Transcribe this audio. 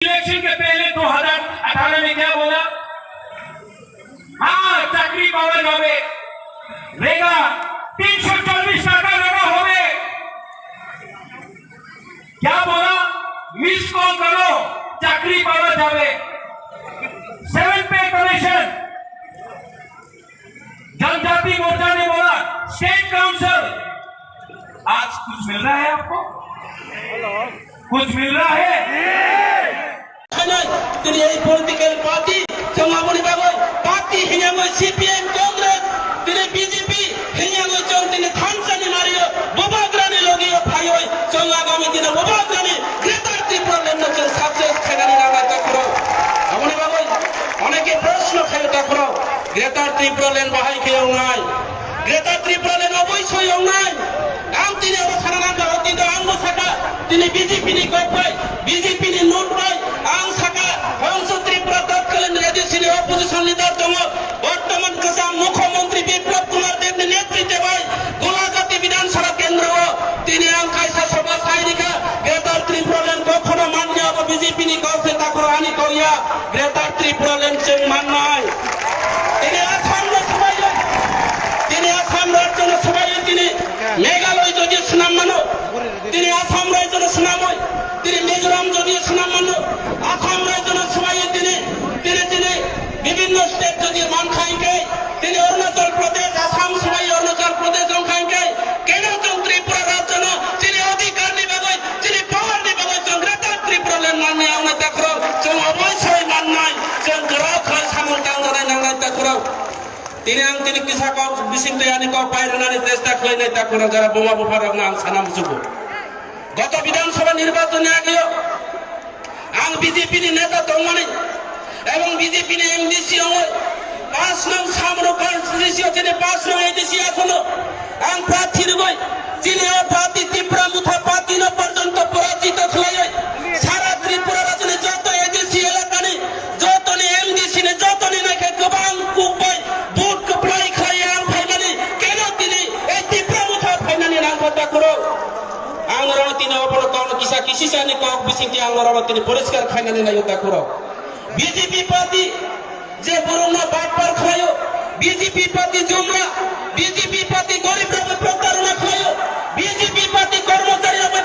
Election के पहले 2018 में क्या बोला? हाँ चाकरी पावा जावे रेगा 324 टाका रेगा होवे। क्या बोला? मिस कॉल करो चाकरी पावा जावे। 7 पे कमीशन। जनजाति मोर्चा ने बोला स्टेट काउंसिल। आज कुछ मिल रहा है आपको? कुछ मिल रहा है? তিনি এই পলিটিক্যাল পার্টি সমাবনী বাবদ পার্টি হিঙ্গাঙ্গই সিপিএম কংগ্রেস তিনি বিজেপি হিঙ্গাঙ্গই চং তিনি থানসানি মারিও ববাগ্রানি লগিও ফাইও চং আগামী দিনে ববাগ্রানি গ্রেটার ত্রিপুরা নচন সাকসেস খেগানি রাঙা তাকরো আমনি বাবদ অনেকে প্রশ্ন খায় তাকরো গ্রেটার ত্রিপুরা লেন বাহাই খেও নাই গ্রেটার ত্রিপুরা লেন অবশ্যই নাই আম তিনি অবসানান দাও কিন্তু আঙ্গ সাকা তিনি বিজেপি নি গপাই বিজেপি নি নোট পাই আং সাকা হংস ত্রিপুরা তৎকালীন রাজ্যসভার অপোজিশন লিডার দङ বর্তমান কাসাম মুখ্যমন্ত্রী বিপ্লব কুমার দেবনি নেতৃত্বে ভাই গোলাঘাটি বিধানসভা কেন্দ্র তিনি আং কাইসা সভা সাইনিকা গ্রেটার ত্রিপুরা লেন কখনো মান্য হবে বিজেপি নি গছে তাকর আনি কইয়া গ্রেটার ত্রিপুরা লেন চেং মাননাই তিনি আসাম সবাই তিনি আসাম রাজ্য সবাই তিনি মেঘালয় যদি সুনাম মানো তিনি আসাম রাজ্য সুনাম হয় তিনি মিজোরাম যদি সুনাম মানো আসাম রাজ্য সবাই তিনি তিনি তিনি বিভিন্ন স্টেট যদি মান খাইকে তিনি অরুণাচল প্রদেশ আসাম সবাই অরুণাচল প্রদেশ খাইকে কেন চং ত্রিপুরা রাজ্য তিনি অধিকার নিবাগই তিনি পাওয়ার নিবাগই চং গ্রেটার ত্রিপুরা লেন মানে আমরা দেখো চং অবশ্যই মান নাই চং গ্রহ খাই সামল টাঙ্গাই নাঙ্গাই দেখো তিনি আং তিনি কিসা কও বিসিং তৈয়ানি কও পাইরানানি চেষ্টা কই নাই তা কোন যারা বোমা বোফার আং সানাম সুবো গত বিধানসভা নির্বাচনে আগেও আং বিজেপি নি নেতা দংমানি এবং বিজেপি নি এমডিসি হয় 5 নং সামরো কনস্টিটিউশন তিনি 5 নং এডিসি এখনো আং প্রার্থী গই তিনি পার্টি ত্রিপুরা মুথা পার্টি ন পর্যন্ত পরাজিত হলাই সারা ত্রিপুরা রাজ্যে যত এডিসি এলাকা নি যত নি এমডিসি নি যত নি নাকি গোবাং কুপাই বুট কপ্লাই খাই আং ফাইনালি কেন তিনি এই ত্রিপুরা মুথা ফাইনালি নাম কথা করো আংরণ তিনি অপর কোন কিসা কিসিসানি কক বিসিতি আংরণ তিনি পরিষ্কার ফাইনালি নাই তা করো বিজেপি পার্টি যে বরুণা বাটপার খায়ো বিজেপি পার্টি জমরা বিজেপি পার্টি গরিব রবে প্রতারণা খায়ো বিজেপি পার্টি কর্মচারী রবে